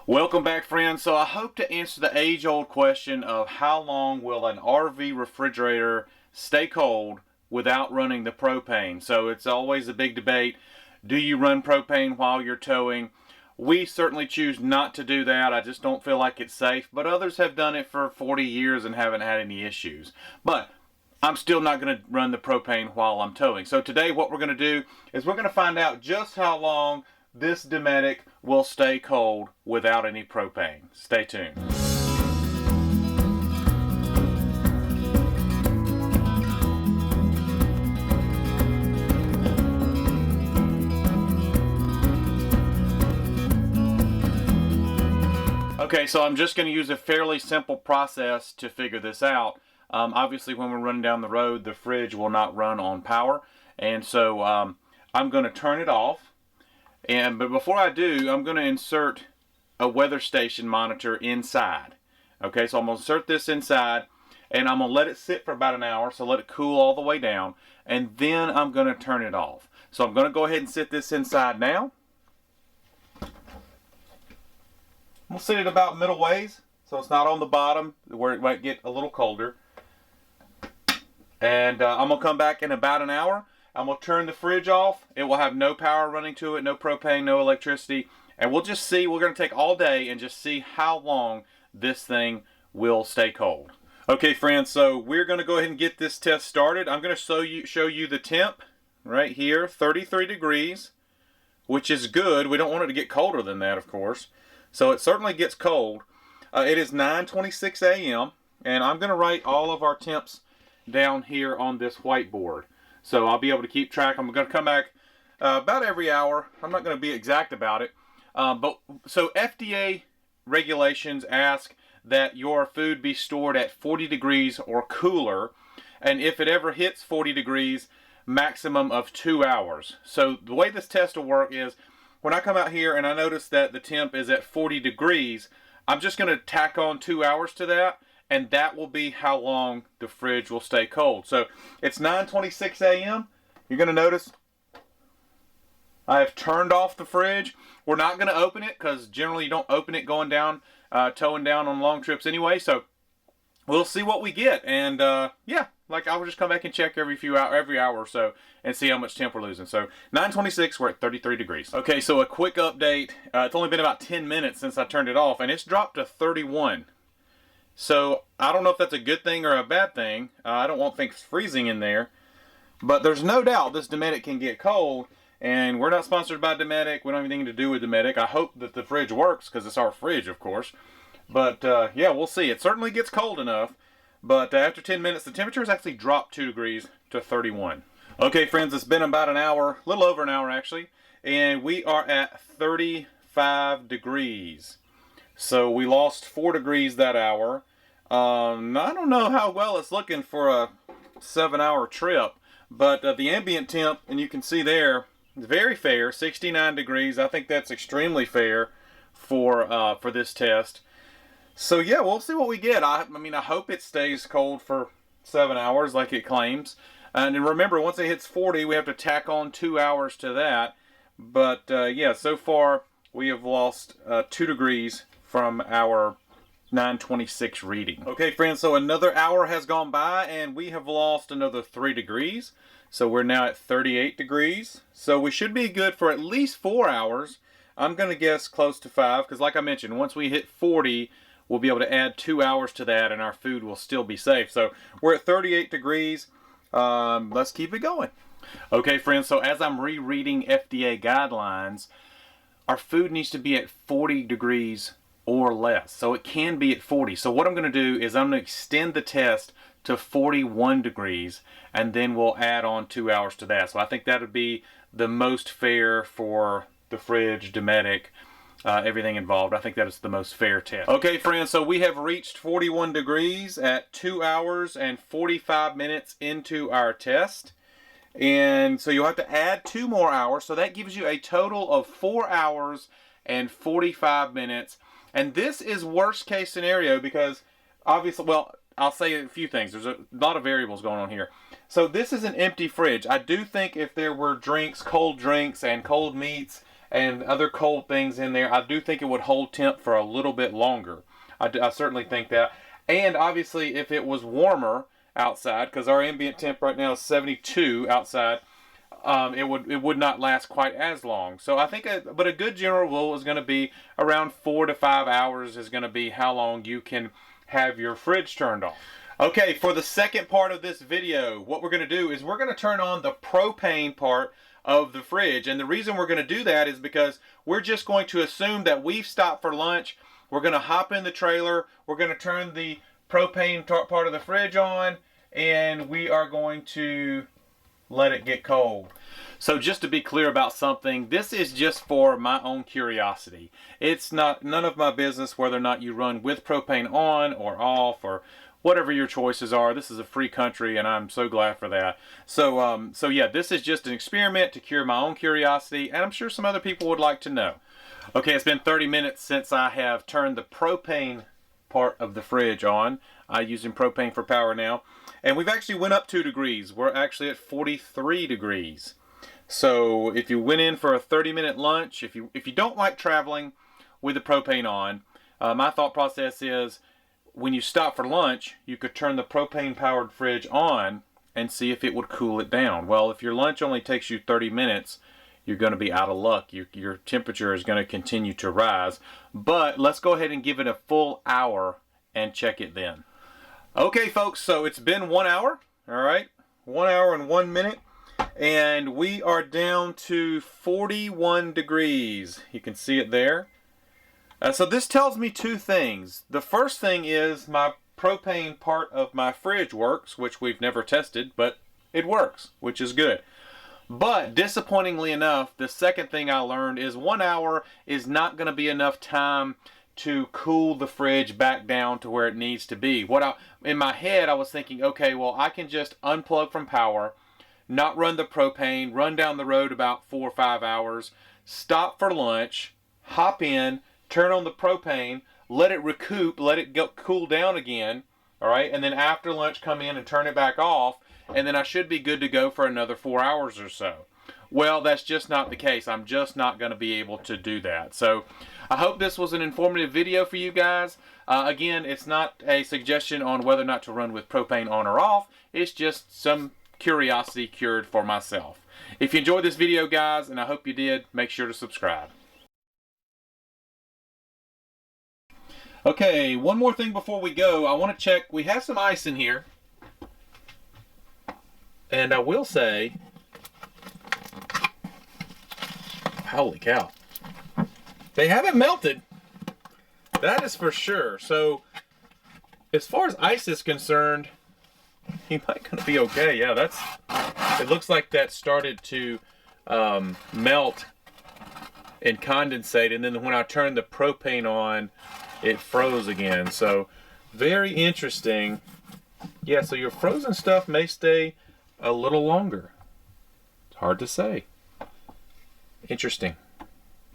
Welcome back, friends. So I hope to answer the age-old question of how long will an RV refrigerator stay cold without running the propane. So it's always a big debate. Do you run propane while you're towing? We certainly choose not to do that. I just don't feel like it's safe. But others have done it for 40 years and haven't had any issues. But I'm still not going to run the propane while I'm towing. So today what we're going to do is we're going to find out just how long this Dometic will stay cold without any propane. Stay tuned. Okay, so I'm just going to use a fairly simple process to figure this out. Obviously, when we're running down the road, the fridge will not run on power, and so I'm going to turn it off. But before I do, I'm going to insert a weather station monitor inside. Okay, so I'm going to insert this inside, and I'm going to let it sit for about an hour, so let it cool all the way down, and then I'm going to turn it off. So I'm going to go ahead and sit this inside now. We'll sit it about middle ways, so it's not on the bottom where it might get a little colder. And I'm going to come back in about an hour. I'm going to turn the fridge off. It will have no power running to it, no propane, no electricity. And we'll just see, we're going to take all day and just see how long this thing will stay cold. Okay, friends, so we're going to go ahead and get this test started. I'm going to show you the temp right here, 33 degrees, which is good. We don't want it to get colder than that, of course. So it certainly gets cold. It is 9:26 a.m. and I'm going to write all of our temps down here on this whiteboard. So I'll be able to keep track. I'm going to come back about every hour. I'm not going to be exact about it. So FDA regulations ask that your food be stored at 40 degrees or cooler. And if it ever hits 40 degrees, maximum of 2 hours. So the way this test will work is when I come out here and I notice that the temp is at 40 degrees, I'm just going to tack on 2 hours to that. And that will be how long the fridge will stay cold. So it's 9:26 a.m. You're going to notice I have turned off the fridge. We're not going to open it because generally you don't open it going down, towing down on long trips anyway. So we'll see what we get. And yeah, like I'll just come back and check every hour or so and see how much temp we're losing. So 9:26, we're at 33 degrees. Okay, so a quick update. It's only been about 10 minutes since I turned it off, and it's dropped to 31. So I don't know if that's a good thing or a bad thing. I don't want things freezing in there. But there's no doubt this Dometic can get cold. And we're not sponsored by Dometic. We don't have anything to do with Dometic. I hope that the fridge works because it's our fridge, of course. But yeah, we'll see. It certainly gets cold enough. But after 10 minutes, the temperature has actually dropped 2 degrees to 31. Okay, friends, it's been about an hour, a little over an hour actually. And we are at 35 degrees. So we lost 4 degrees that hour. I don't know how well it's looking for a 7-hour trip, but the ambient temp, and you can see there, is very fair, 69 degrees. I think that's extremely fair for this test. So yeah, we'll see what we get. I mean, I hope it stays cold for 7 hours like it claims. And remember, once it hits 40, we have to tack on 2 hours to that. But yeah, so far we have lost 2 degrees from our 9:26 reading. Okay, friends, so another hour has gone by and we have lost another 3 degrees. So we're now at 38 degrees. So we should be good for at least 4 hours. I'm going to guess close to 5 because like I mentioned, once we hit 40, we'll be able to add 2 hours to that and our food will still be safe. So we're at 38 degrees. Let's keep it going. Okay, friends, so as I'm rereading FDA guidelines, our food needs to be at 40 degrees or less. So it can be at 40. So what I'm going to do is I'm going to extend the test to 41 degrees and then we'll add on 2 hours to that. So I think that would be the most fair for the fridge, Dometic, everything involved. I think that is the most fair test. Okay, friends, so we have reached 41 degrees at 2 hours and 45 minutes into our test. And so you'll have to add 2 more hours. So that gives you a total of 4 hours and 45 minutes. And this is worst case scenario because obviously, well, I'll say a few things. There's a lot of variables going on here. So this is an empty fridge. I do think if there were drinks, cold drinks and cold meats and other cold things in there, I do think it would hold temp for a little bit longer. I certainly think that. And obviously, if it was warmer outside, because our ambient temp right now is 72 outside, it would not last quite as long. So I think, but a good general rule is going to be around 4 to 5 hours is going to be how long you can have your fridge turned off. Okay, for the second part of this video, what we're going to do is we're going to turn on the propane part of the fridge. And the reason we're going to do that is because we're just going to assume that we've stopped for lunch. We're going to hop in the trailer. We're going to turn the propane part of the fridge on, and we are going to let it get cold. So just to be clear about something, this is just for my own curiosity. It's none of my business whether or not you run with propane on or off or whatever your choices are. This is a free country, and I'm so glad for that. So yeah, this is just an experiment to cure my own curiosity, and I'm sure some other people would like to know. Okay, it's been 30 minutes since I have turned the propane part of the fridge on. I'm using propane for power now. And we've actually went up 2 degrees. We're actually at 43 degrees. So if you went in for a 30-minute lunch, if you don't like traveling with the propane on, my thought process is when you stop for lunch, you could turn the propane-powered fridge on and see if it would cool it down. Well, if your lunch only takes you 30 minutes, you're going to be out of luck. Your temperature is going to continue to rise. But let's go ahead and give it a full hour and check it then. Okay, folks, so it's been 1 hour. All right, 1 hour and 1 minute. And we are down to 41 degrees. You can see it there. So this tells me 2 things. The first thing is my propane part of my fridge works, which we've never tested, but it works, which is good. But disappointingly enough, the second thing I learned is 1 hour is not going to be enough time to cool the fridge back down to where it needs to be. In my head, I was thinking, okay, well, I can just unplug from power, not run the propane, run down the road about 4 or 5 hours, stop for lunch, hop in, turn on the propane, let it recoup, let it cool down again, all right, and then after lunch come in and turn it back off, and then I should be good to go for another 4 hours or so. Well, that's just not the case. I'm just not going to be able to do that. So I hope this was an informative video for you guys. Again, it's not a suggestion on whether or not to run with propane on or off. It's just some curiosity cured for myself. If you enjoyed this video, guys, and I hope you did, make sure to subscribe. Okay, one more thing before we go. I want to check. We have some ice in here. And I will say, holy cow, they haven't melted. That is for sure. So as far as ice is concerned, you might gonna be okay. Yeah, it looks like that started to melt and condensate, and then when I turned the propane on, it froze again. So very interesting. Yeah, so your frozen stuff may stay a little longer. It's hard to say. Interesting.